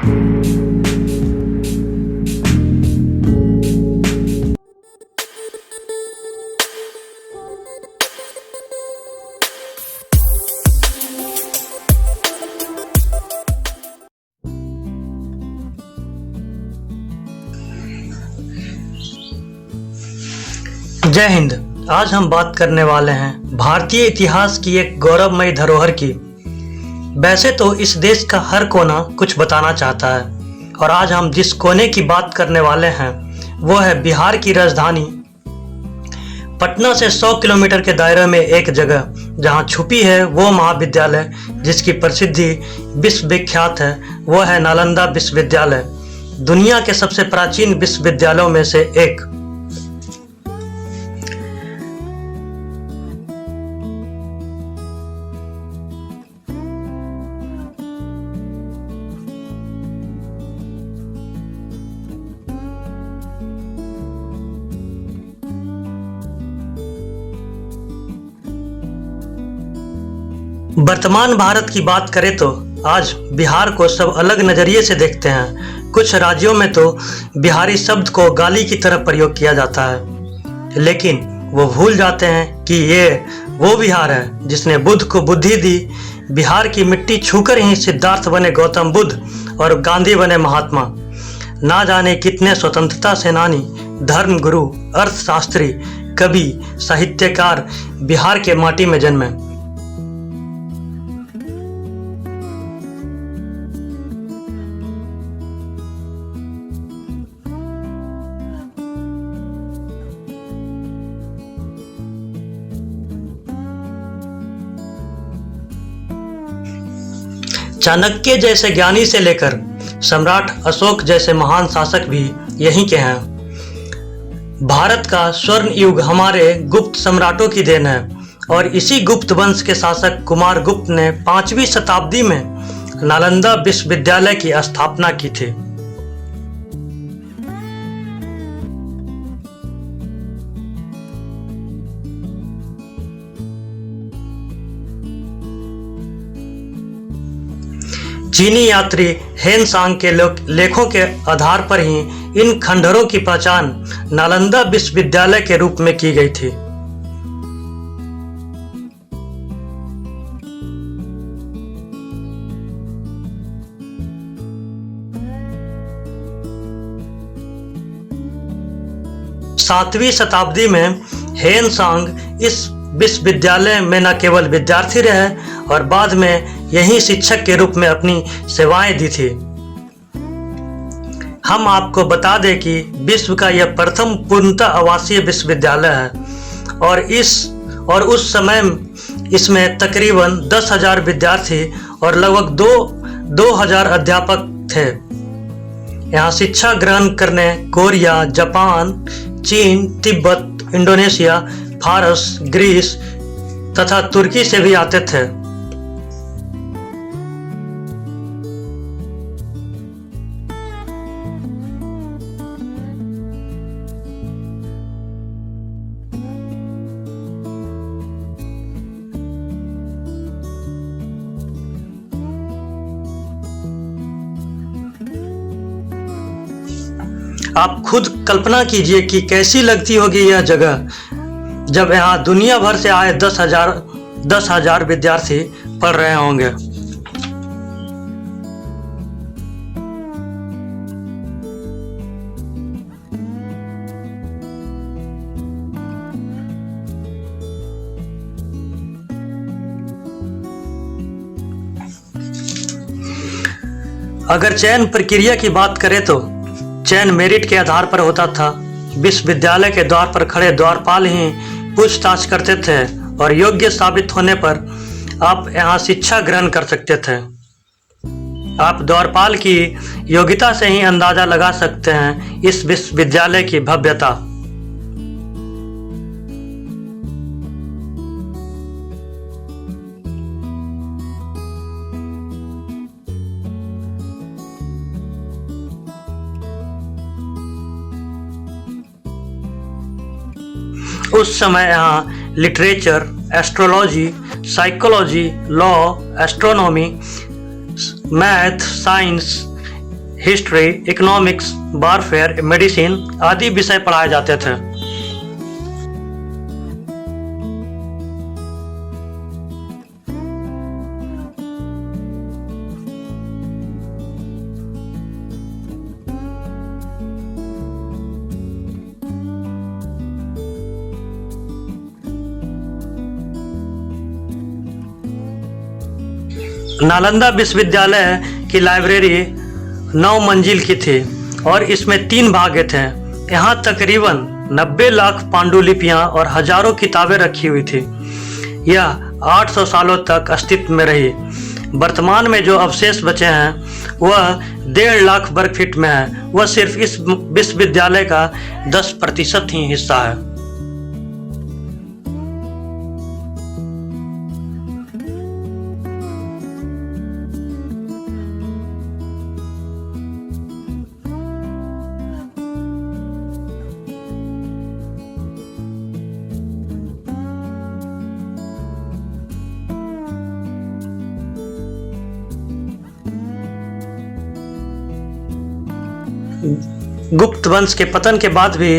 जय हिंद। आज हम बात करने वाले हैं भारतीय इतिहास की एक गौरवमयी धरोहर की। वैसे तो इस देश का हर कोना कुछ बताना चाहता है, और आज हम जिस कोने की बात करने वाले हैं वो है बिहार की राजधानी पटना से 100 किलोमीटर के दायरे में एक जगह जहां छुपी है वो महाविद्यालय जिसकी प्रसिद्धि विश्व विख्यात है। वो है नालंदा विश्वविद्यालय, दुनिया के सबसे प्राचीन विश्वविद्यालयों में से एक। वर्तमान भारत की बात करें तो आज बिहार को सब अलग नज़रिए से देखते हैं। कुछ राज्यों में तो बिहारी शब्द को गाली की तरह प्रयोग किया जाता है, लेकिन वो भूल जाते हैं कि ये वो बिहार है जिसने बुद्ध को बुद्धि दी। बिहार की मिट्टी छूकर ही सिद्धार्थ बने गौतम बुद्ध और गांधी बने महात्मा। ना जाने कितने स्वतंत्रता सेनानी, धर्म गुरु, अर्थशास्त्री, कवि, साहित्यकार बिहार के माटी में जन्मे। चाणक्य जैसे ज्ञानी से लेकर सम्राट अशोक जैसे महान शासक भी यहीं के हैं। भारत का स्वर्ण युग हमारे गुप्त सम्राटों की देन है, और इसी गुप्त वंश के शासक कुमार गुप्त ने 5वीं शताब्दी में नालंदा विश्वविद्यालय की स्थापना की थी। चीनी यात्री हेन सांग के लेखों के आधार पर ही इन खंडहरों की पहचान नालंदा विश्वविद्यालय के रूप में की गई थी। सातवीं शताब्दी में हेन सांग इस विश्वविद्यालय में न केवल विद्यार्थी रहे और बाद में यही शिक्षक के रूप में अपनी सेवाएं दी थी। हम आपको बता दें कि विश्व का यह प्रथम पूर्णतः आवासीय विश्वविद्यालय है, और उस समय इसमें तकरीबन 10,000 विद्यार्थी और लगभग 2,000 अध्यापक थे। यहाँ शिक्षा ग्रहण करने कोरिया, जापान, चीन, तिब्बत, इंडोनेशिया, फारस, ग्रीस तथा तुर्की से भी आते थे। आप खुद कल्पना कीजिए कि कैसी लगती होगी यह जगह जब यहाँ दुनिया भर से आए 10,000 विद्यार्थी पढ़ रहे होंगे। अगर चयन प्रक्रिया की बात करें तो चयन मेरिट के आधार पर होता था। विश्वविद्यालय के द्वार पर खड़े द्वारपाल ही पूछताछ करते थे, और योग्य साबित होने पर आप यहाँ शिक्षा ग्रहण कर सकते थे। आप द्वारपाल की योग्यता से ही अंदाजा लगा सकते हैं इस विश्वविद्यालय की भव्यता। उस समय यहाँ literature, astrology, psychology, law, astronomy, math, science history, economics, warfare, medicine आदि विषय पढ़ाए जाते थे। नालंदा विश्वविद्यालय की लाइब्रेरी 9 मंजिल की थी और इसमें 3 भाग थे। यहाँ तकरीबन 90 लाख पांडुलिपियाँ और हजारों किताबें रखी हुई थी। यह 800 सालों तक अस्तित्व में रही। वर्तमान में जो अवशेष बचे हैं वह 1.5 लाख वर्ग फीट में है। वह सिर्फ इस विश्वविद्यालय का 10% ही हिस्सा है। गुप्त वंश के पतन के बाद भी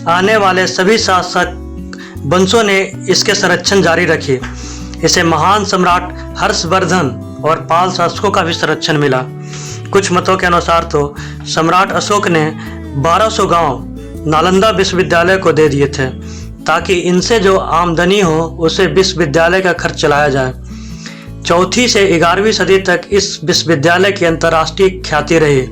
आने वाले सभी शासक वंशों ने इसके संरक्षण जारी रखी। इसे महान सम्राट हर्षवर्धन और पाल शासकों का भी संरक्षण मिला। कुछ मतों के अनुसार तो सम्राट अशोक ने 1200 गांव नालंदा विश्वविद्यालय को दे दिए थे ताकि इनसे जो आमदनी हो उसे विश्वविद्यालय का खर्च चलाया जाए। 4वीं से 11वीं सदी तक इस विश्वविद्यालय की अंतर्राष्ट्रीय ख्याति रही।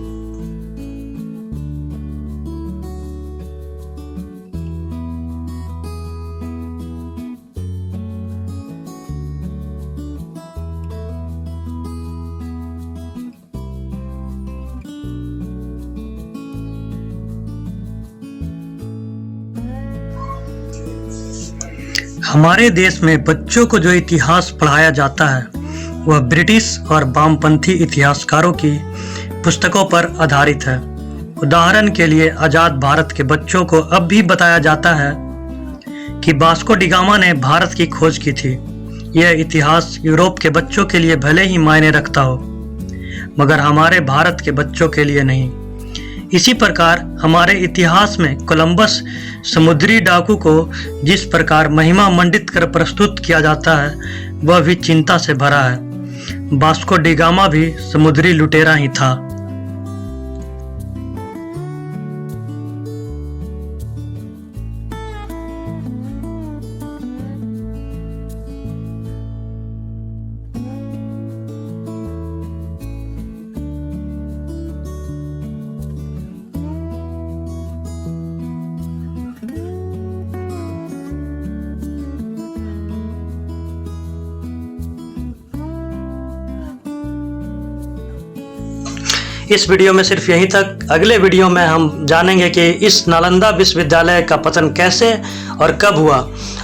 हमारे देश में बच्चों को जो इतिहास पढ़ाया जाता है वह ब्रिटिश और वामपंथी इतिहासकारों की पुस्तकों पर आधारित है। उदाहरण के लिए आज़ाद भारत के बच्चों को अब भी बताया जाता है कि वास्को डी गामा ने भारत की खोज की थी। यह इतिहास यूरोप के बच्चों के लिए भले ही मायने रखता हो मगर हमारे भारत के बच्चों के लिए नहीं। इसी प्रकार हमारे इतिहास में कोलंबस समुद्री डाकू को जिस प्रकार महिमा मंडित कर प्रस्तुत किया जाता है वह भी चिंता से भरा है। वास्को डी गामा भी समुद्री लुटेरा ही था। इस वीडियो में सिर्फ यहीं तक। अगले वीडियो में हम जानेंगे कि इस नालंदा विश्वविद्यालय का पतन कैसे और कब हुआ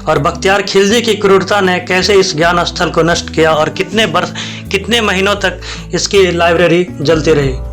और बख्तियार खिलजी की क्रूरता ने कैसे इस ज्ञान स्थल को नष्ट किया और कितने महीनों तक इसकी लाइब्रेरी जलती रही।